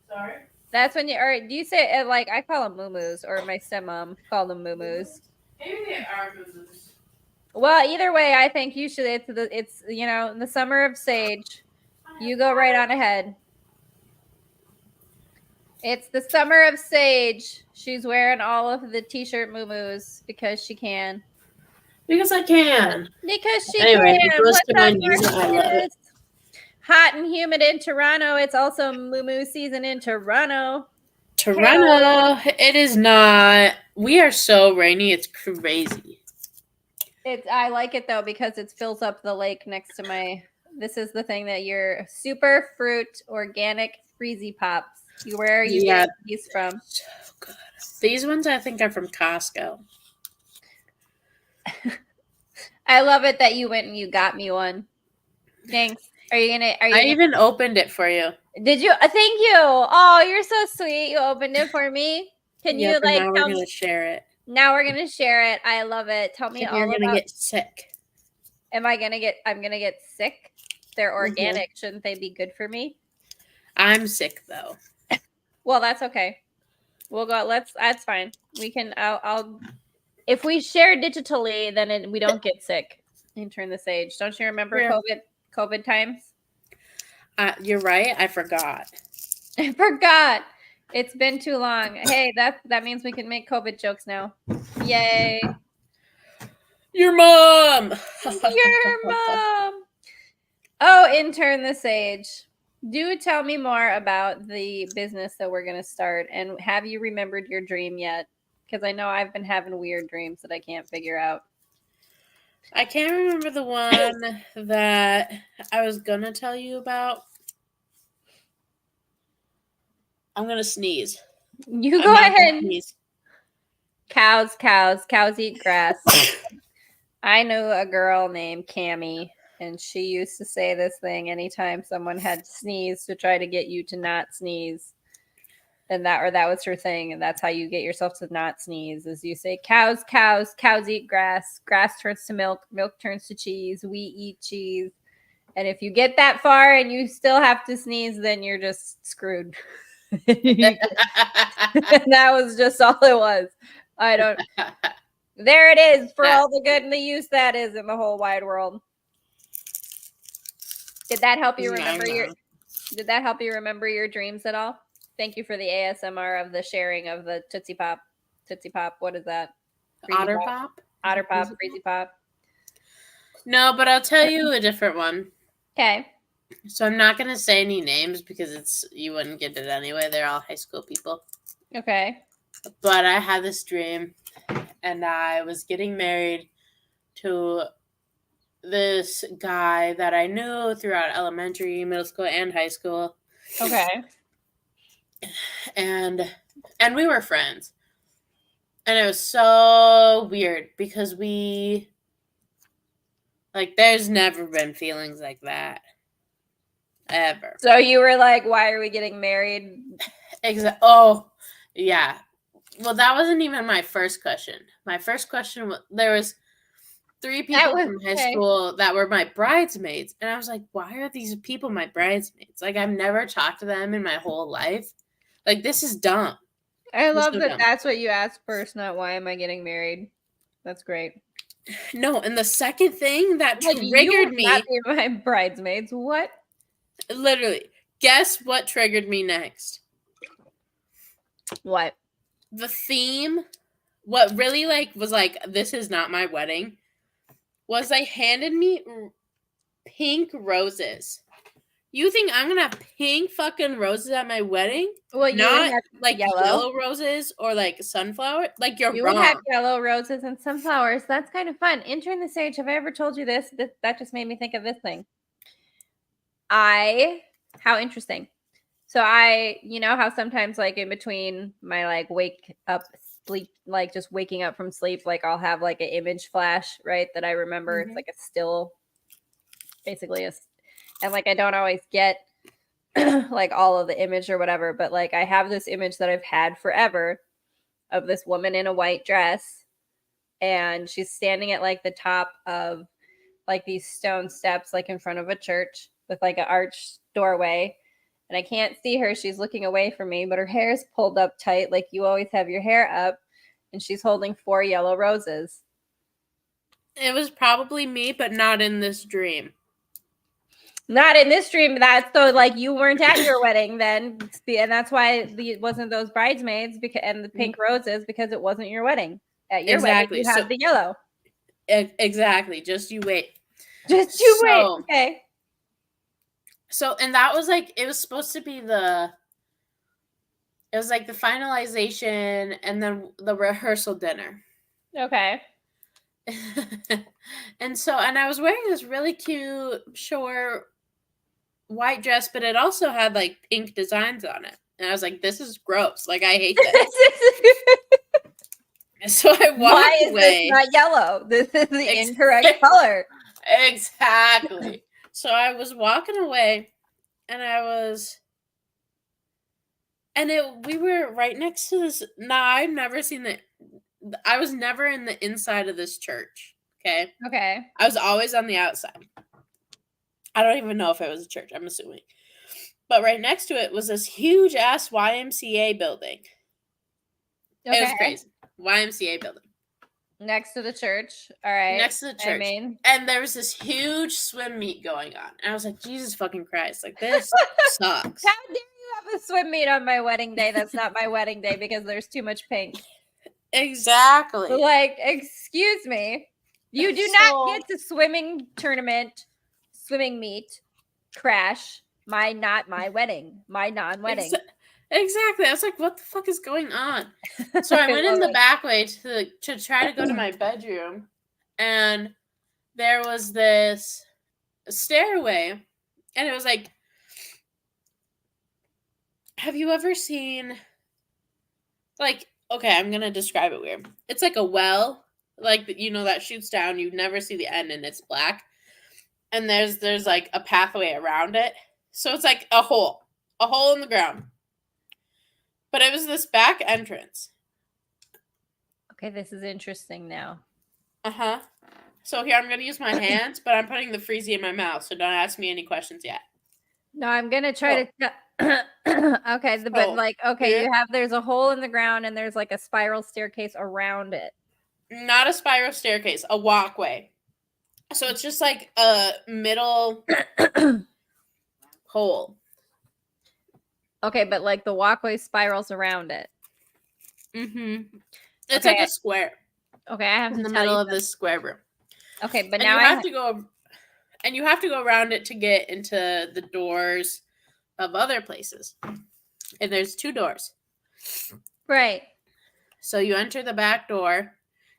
sorry. That's when you, or do you say it like, I call them muumuus, or my stepmom called them muumuus. Maybe they are muumuus. Well, either way, I think you should, it's you know, the summer of Sage. You go right on ahead. It's the summer of Sage. She's wearing all of the t-shirt muumuus because she can. Because I can. Because she anyway, can. What's up, I love it. Hot and humid in Toronto. It's also muumuu season in Toronto. Toronto. It is not. We are so rainy. It's crazy. I like it though because it fills up the lake next to my. This is the thing that your super fruit organic Freezy Pops. Where are you getting these from? So good. These ones I think are from Costco. I love it that you went and you got me one. Thanks. I even opened it for you. Did you? Thank you. Oh, you're so sweet. You opened it for me. Can you like? Now we're gonna share it. Now we're gonna share it. I love it. Tell me all about. You're gonna get sick. I'm gonna get sick. They're organic. Mm-hmm. Shouldn't they be good for me? I'm sick though. Well, that's okay. We'll go. That's fine. We can. I'll. If we share digitally, then we don't get sick. Intern the Sage. Don't you remember COVID times? You're right. I forgot. I forgot. It's been too long. Hey, that means we can make COVID jokes now. Yay. Your mom. Your mom. Oh, Intern the Sage. Do tell me more about the business that we're going to start. And have you remembered your dream yet? Because I know I've been having weird dreams that I can't figure out. I can't remember the one that I was gonna tell you about. I'm gonna sneeze. You I'm go not gonna ahead. sneeze. Cows eat grass. I knew a girl named Cammie, and she used to say this thing anytime someone had sneezed to try to get you to not sneeze. And that was her thing, and that's how you get yourself to not sneeze, is you say cows eat grass turns to milk turns to cheese, we eat cheese. And if you get that far and you still have to sneeze, then you're just screwed. And that was just all it was. There it is for all the good and the use that is in the whole wide world. Did that help you remember your dreams at all? Thank you for the ASMR of the sharing of the Tootsie Pop. Tootsie Pop, what is that? Otter Pop? Otter Pop, Freezy Pop. No, but I'll tell you a different one. Okay. So I'm not going to say any names because you wouldn't get it anyway. They're all high school people. Okay. But I had this dream, and I was getting married to this guy that I knew throughout elementary, middle school, and high school. Okay. And we were friends. And it was so weird because there's never been feelings like that. Ever. So you were like, why are we getting married? Oh, yeah. Well, that wasn't even my first question. My first question was, there was 3 people from high school that were my bridesmaids. And I was like, why are these people my bridesmaids? Like, I've never talked to them in my whole life. Like, this is dumb. I love that that's what you asked first, not why am I getting married. That's great. No, and the second thing that triggered me. Not be my bridesmaids. What? Literally. Guess what triggered me next? What? The theme, what really was this is not my wedding, was they handed me pink roses. You think I'm gonna have pink fucking roses at my wedding? Well, you not have like yellow roses or like sunflower. Like you would have yellow roses and sunflowers. That's kind of fun. Intern the Sage. Have I ever told you this? That just made me think of this thing. How interesting. So you know how sometimes like in between my like wake up sleep, like just waking up from sleep, like I'll have like an image flash, right? That I remember. Mm-hmm. It's like a still, basically and like I don't always get like all of the image or whatever, but like I have this image that I've had forever of this woman in a white dress, and she's standing at like the top of like these stone steps, like in front of a church with like an arched doorway. And I can't see her. She's looking away from me, but her hair is pulled up tight, like you always have your hair up. And she's holding 4 yellow roses. It was probably me, but not in this dream. Not in this dream. That's so like you weren't at your wedding then, and that's why it wasn't those bridesmaids and the pink roses, because it wasn't your wedding. At your wedding, you have the yellow. Exactly. Just you wait. Just you wait. Okay. So, and that was like, it was supposed to be it was like the finalization and then the rehearsal dinner. Okay. And I was wearing this really cute, short white dress, but it also had like pink designs on it. And I was like, this is gross. Like, I hate this. So I walked away. Why is this not yellow? This is the incorrect color. Exactly. So I was walking away, and we were right next to this. Now, I've never seen I was never in the inside of this church. Okay. Okay. I was always on the outside. I don't even know if it was a church. I'm assuming. But right next to it was this huge ass YMCA building. Okay. It was crazy. YMCA building. Next to the church. All right. Next to the church. And there was this huge swim meet going on. And I was like, Jesus fucking Christ. Like, this sucks. How dare you have a swim meet on my wedding day? That's not my wedding day because there's too much pink. Exactly. Like, excuse me. You do not get to swimming meet, crash, not my wedding, my non-wedding. Exactly. I was like, what the fuck is going on? So I went in the back way to try to go to my bedroom, and there was this stairway, and it was like, have you ever seen, like, okay, I'm gonna describe it weird. It's like a well, like, you know, that shoots down. You never see the end, and it's black. And there's like a pathway around it. So it's like a hole in the ground. But it was this back entrance. Okay, this is interesting now. Uh-huh. So here I'm going to use my hands, but I'm putting the freezy in my mouth, so don't ask me any questions yet. No, I'm going to try to... okay, but like, okay, yeah. there's a hole in the ground and there's like a spiral staircase around it. Not a spiral staircase, a walkway. So it's just like a middle hole. Okay, but like the walkway spirals around it. Mm-hmm. It's like a square. Okay, I have in to the tell middle you of this square room. Okay, but and now you have to go, and you have to go around it to get into the doors of other places. And there's 2 doors. Right. So you enter the back door,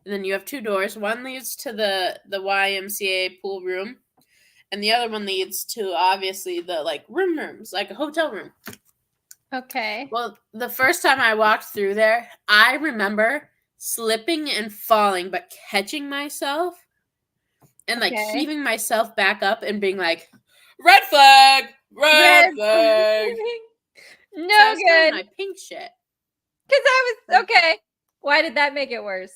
and then you have 2 doors. One leads to the YMCA pool room, and the other one leads to obviously the like rooms, like a hotel room. Okay. Well, the first time I walked through there, I remember slipping and falling, but catching myself and like heaving myself back up and being like, red flag, red flag. No so good. My pink shit. Because I was okay. Why did that make it worse?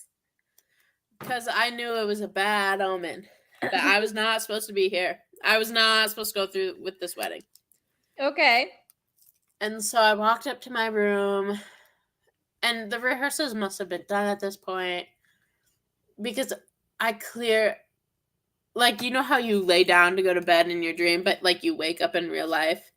Because I knew it was a bad omen. That I was not supposed to be here. I was not supposed to go through with this wedding. Okay. And so I walked up to my room, and the rehearsals must have been done at this point, because like, you know how you lay down to go to bed in your dream, but like you wake up in real life?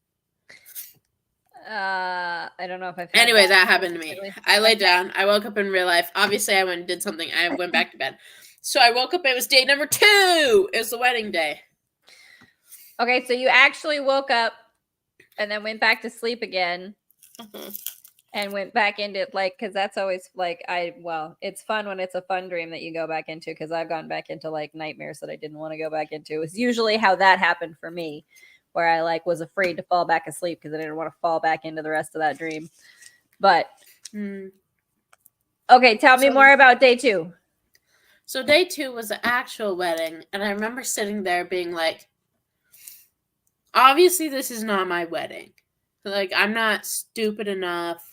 I don't know if I've Anyways, that happened to me. I laid down. I woke up in real life. Obviously, I went and did something. I went back to bed. So I woke up. It was day number 2. It was the wedding day. Okay, so you actually woke up and then went back to sleep again. Mm-hmm. And went back into like, because that's always like, it's fun when it's a fun dream that you go back into, because I've gone back into like nightmares that I didn't want to go back into. It's usually how that happened for me, where I like was afraid to fall back asleep because I didn't want to fall back into the rest of that dream. But okay, tell me more about day 2. So day 2 was the actual wedding, and I remember sitting there being like, obviously this is not my wedding. Like, I'm not stupid enough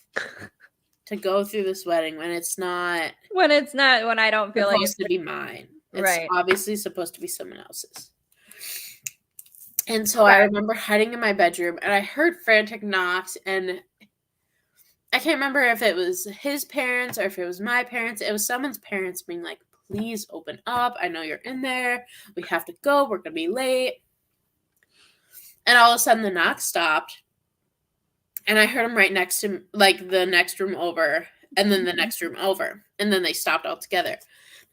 to go through this wedding when I don't feel like it's supposed to be mine. It's obviously supposed to be someone else's. And so I remember hiding in my bedroom, and I heard frantic knocks, and I can't remember if it was his parents or if it was my parents. It was someone's parents being like, please open up. I know you're in there. We have to go. We're going to be late. And all of a sudden the knock stopped. And I heard them right next to, like, the next room over, and then the next room over. And then they stopped altogether. And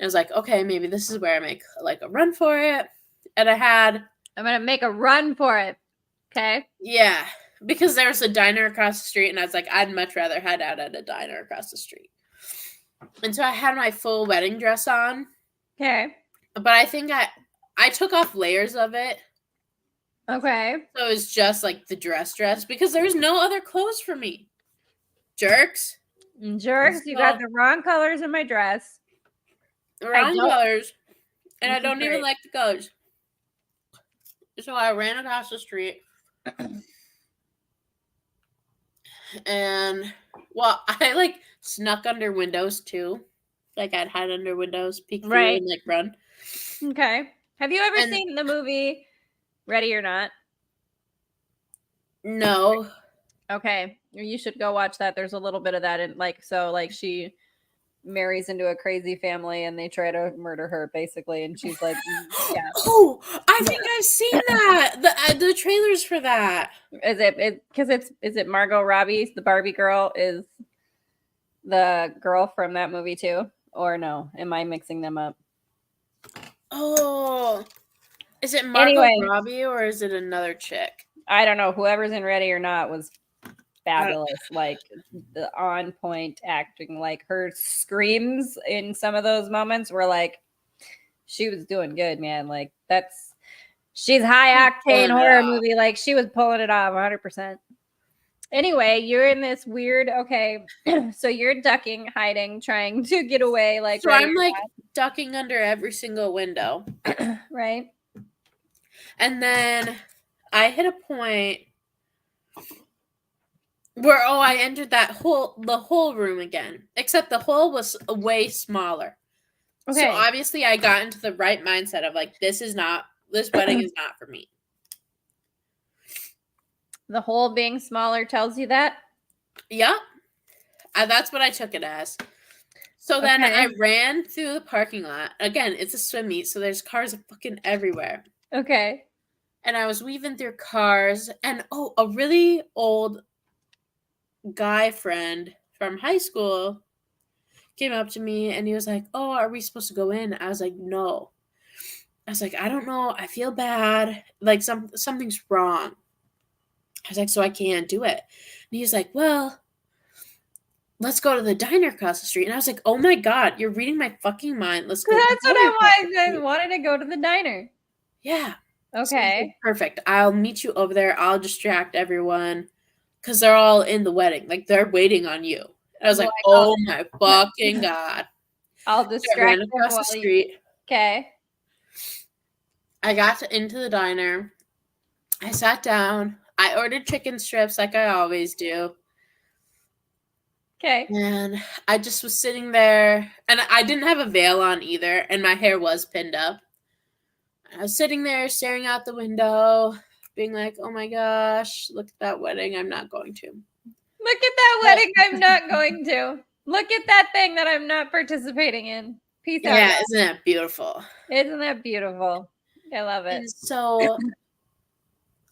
I was like, okay, maybe this is where I make, like, a run for it. And I'm going to make a run for it. Okay? Yeah. Because there was a diner across the street, and I was like, I'd much rather head out at a diner across the street. And so I had my full wedding dress on. Okay. But I think I took off layers of it. Okay. So it was just like the dress, because there was no other clothes for me. Jerks. You got the wrong colors in my dress. Wrong colors. And I don't even like the colors. So I ran across the street. And, well, I like snuck under windows too. Like I'd hide under windows, peek through, and like run. Okay. Have you ever seen the movie Ready or Not? No. Okay. You should go watch that. There's a little bit of that in she marries into a crazy family and they try to murder her basically, and she's like, yeah. Oh, I think I've seen that. The trailers for that. Is it Margot Robbie, the Barbie girl, is the girl from that movie too? Or no? Am I mixing them up? Oh, is it Margot Robbie or is it another chick? I don't know. Whoever's in Ready or Not was fabulous. Like the on point acting. Like her screams in some of those moments were like, she was doing good, man. Like she's high octane horror movie. Like she was pulling it off 100%. Anyway, you're in this weird, okay, so you're ducking, hiding, trying to get away. Like, so I'm like ducking under every single window. Right. And then I hit a point where, I entered the whole room again. Except the hole was way smaller. Okay. So obviously I got into the right mindset of like, this wedding is not for me. The hole being smaller tells you that? Yep. That's what I took it as. So then I ran through the parking lot. Again, it's a swim meet, so there's cars fucking everywhere. Okay. And I was weaving through cars, and a really old guy friend from high school came up to me, and he was like, "Oh, are we supposed to go in?" I was like, "No." I was like, "I don't know. I feel bad. Like something's wrong." I was like, "So I can't do it." And he was like, "Well, let's go to the diner across the street." And I was like, "Oh my God, you're reading my fucking mind. Let's go." That's what I wanted. I wanted to go to the diner. Yeah. Okay. So like, perfect. I'll meet you over there. I'll distract everyone because they're all in the wedding. Like they're waiting on you. And I was like, "Oh my fucking God." I'll distract them across the street. Okay. I got into the diner. I sat down. I ordered chicken strips like I always do. Okay. And I just was sitting there, and I didn't have a veil on either, and my hair was pinned up. I was sitting there staring out the window, being like, "Oh my gosh, look at that wedding. I'm not going to. Look at that wedding I'm not going to. Look at that thing that I'm not participating in. Peace out." Yeah, isn't that beautiful? Isn't that beautiful? I love it. And so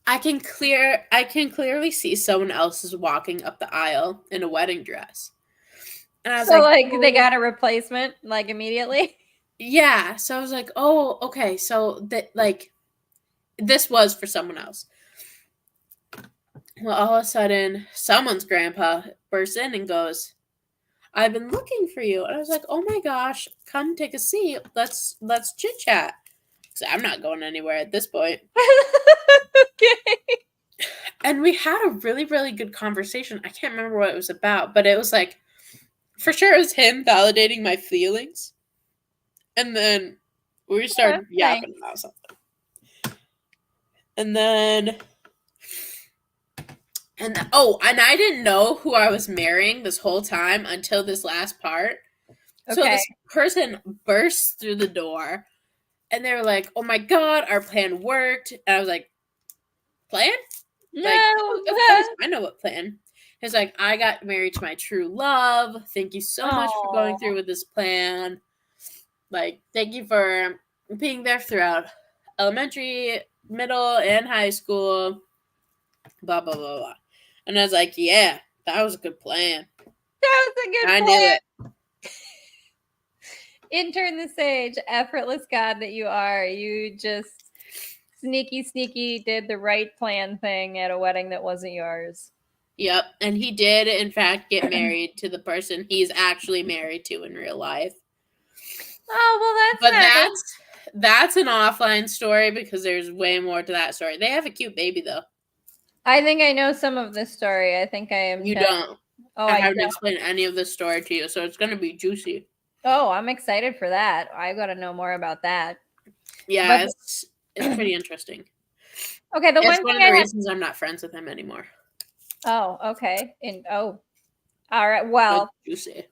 I can clearly see someone else is walking up the aisle in a wedding dress. And I was like they got a replacement like immediately? Yeah. So I was like, "Oh, okay. So that like this was for someone else." Well, all of a sudden, someone's grandpa bursts in and goes, "I've been looking for you." And I was like, "Oh my gosh, come take a seat. Let's chit chat." So I'm not going anywhere at this point. Okay. And we had a really, really good conversation. I can't remember what it was about, but it was like, for sure it was him validating my feelings. And then we started yapping about something. And then, and I didn't know who I was marrying this whole time until this last part. Okay. So this person bursts through the door, and they were like, "Oh my God, our plan worked." And I was like, "Plan? No. Like, of course, I know what plan." He's like, "I got married to my true love. Thank you so much for going through with this plan. Like, thank you for being there throughout elementary, middle, and high school. Blah, blah, blah, blah." And I was like, "Yeah, that was a good plan. That was a good plan. I knew it." Intern the Sage, effortless God that you are. You just sneaky did the right plan thing at a wedding that wasn't yours. Yep. And he did, in fact, get married to the person he's actually married to in real life. Oh, well, that's an offline story because there's way more to that story. They have a cute baby, though. I think I know some of this story. I think I am. You don't. Oh, I haven't explained any of this story to you, so it's going to be juicy. Oh, I'm excited for that. I got to know more about that. Yeah, it's pretty interesting. Okay, it's one of the reasons I'm not friends with him anymore. Oh, okay. All right. Well, juicy.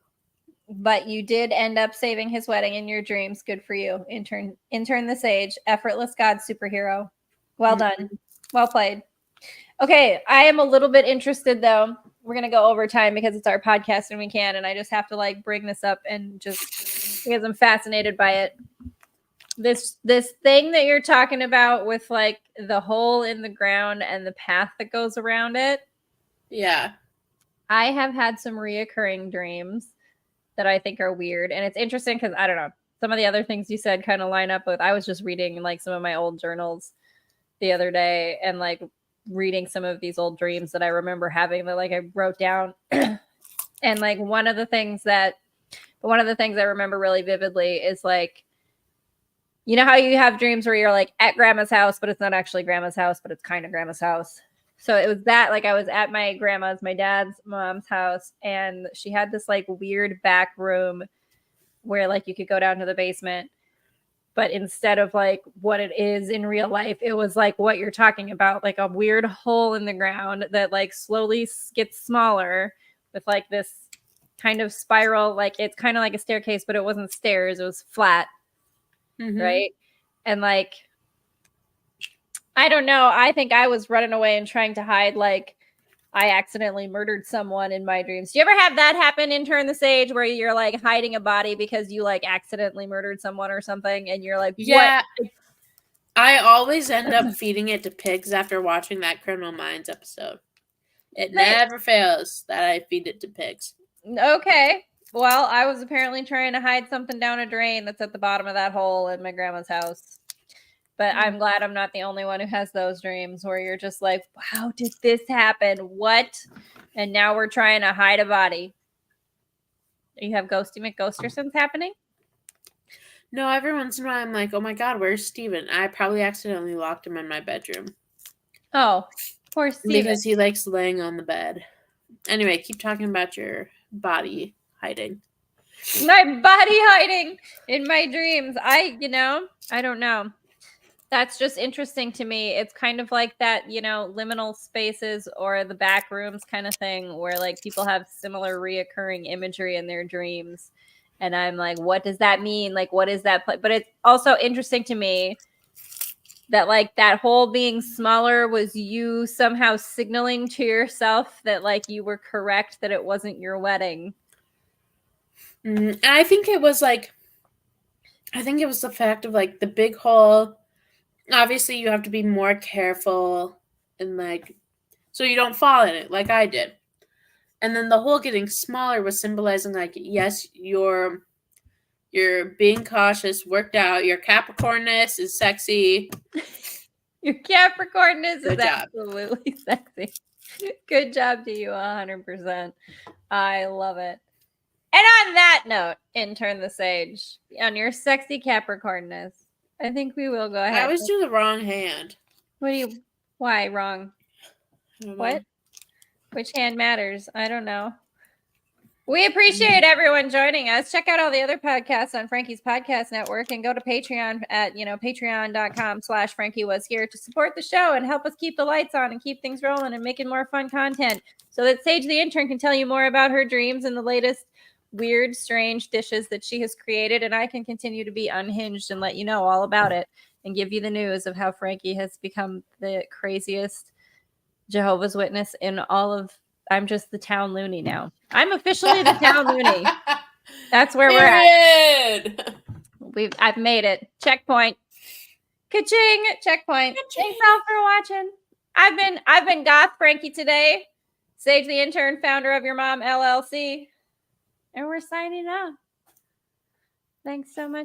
But you did end up saving his wedding in your dreams. Good for you. Intern the Sage, effortless God superhero. Well done. Well played. Okay, I am a little bit interested though. We're going to go over time because it's our podcast and we can, and I just have to like bring this up and just because I'm fascinated by it. This thing that you're talking about with like the hole in the ground and the path that goes around it. Yeah. I have had some reoccurring dreams that I think are weird. And it's interesting because I don't know, some of the other things you said kind of line up with, I was just reading like some of my old journals the other day and like reading some of these old dreams that I remember having that like I wrote down. And like one of the things I remember really vividly is like You know how you have dreams where you're like at grandma's house, but it's not actually grandma's house, but it's kind of grandma's house. So it was that, like, I was at my grandma's, my dad's mom's house, and she had this like weird back room where like you could go down to the basement, but instead of like what it is in real life, it was like what you're talking about, like a weird hole in the ground that like slowly gets smaller with like this kind of spiral, like it's kind of like a staircase, but it wasn't stairs, it was flat. Right. And like, I don't know. I think I was running away and trying to hide, like, I accidentally murdered someone in my dreams. Do you ever have that happen, Intern the Sage, where you're like hiding a body because you like accidentally murdered someone or something and you're like, Yeah. what? I always end up feeding it to pigs after watching that Criminal Minds episode. It never fails that I feed it to pigs. Okay. Well, I was apparently trying to hide something down a drain that's at the bottom of that hole in my grandma's house. But I'm glad I'm not the only one who has those dreams where you're just like, how did this happen? What? And now we're trying to hide a body. You have Ghosty McGhostersons happening? No, every once in a while I'm like, oh my god, where's Steven? I probably accidentally locked him in my bedroom. Oh, poor Steven. Because he likes laying on the bed. Anyway, keep talking about your body hiding. My body hiding in my dreams. I don't know. That's just interesting to me. It's kind of like that, liminal spaces or the back rooms kind of thing where like people have similar reoccurring imagery in their dreams. And I'm like, what does that mean? Like, what is that? But it's also interesting to me that like that hole being smaller was you somehow signaling to yourself that like you were correct, that it wasn't your wedding. And I think it was the fact of like the big hole. Obviously, you have to be more careful and like, so you don't fall in it like I did. And then the hole getting smaller was symbolizing like, yes, you're being cautious, worked out. Your Capricornness is sexy. Your Capricornness is absolutely sexy. Good job to you, 100%. I love it. And on that note, Intern the Sage, on your sexy Capricornness, I think we will go ahead. I always do the wrong hand. Why wrong? What? Which hand matters? I don't know. We appreciate everyone joining us. Check out all the other podcasts on Franki's Podcast Network and go to Patreon at, patreon.com/FrankiWasHere to support the show and help us keep the lights on and keep things rolling and making more fun content so that Sage the Intern can tell you more about her dreams and the latest weird, strange dishes that she has created, and I can continue to be unhinged and let you know all about it and give you the news of how Franki has become the craziest Jehovah's Witness in all of. I'm just the town loony now. I'm officially the town loony. That's where we're at. I've made it. Checkpoint. Ka-ching! Checkpoint. Ka-ching. Thanks all for watching. I've been Goth Franki today. Sage the Intern, founder of Your Mom LLC. And we're signing off. Thanks so much.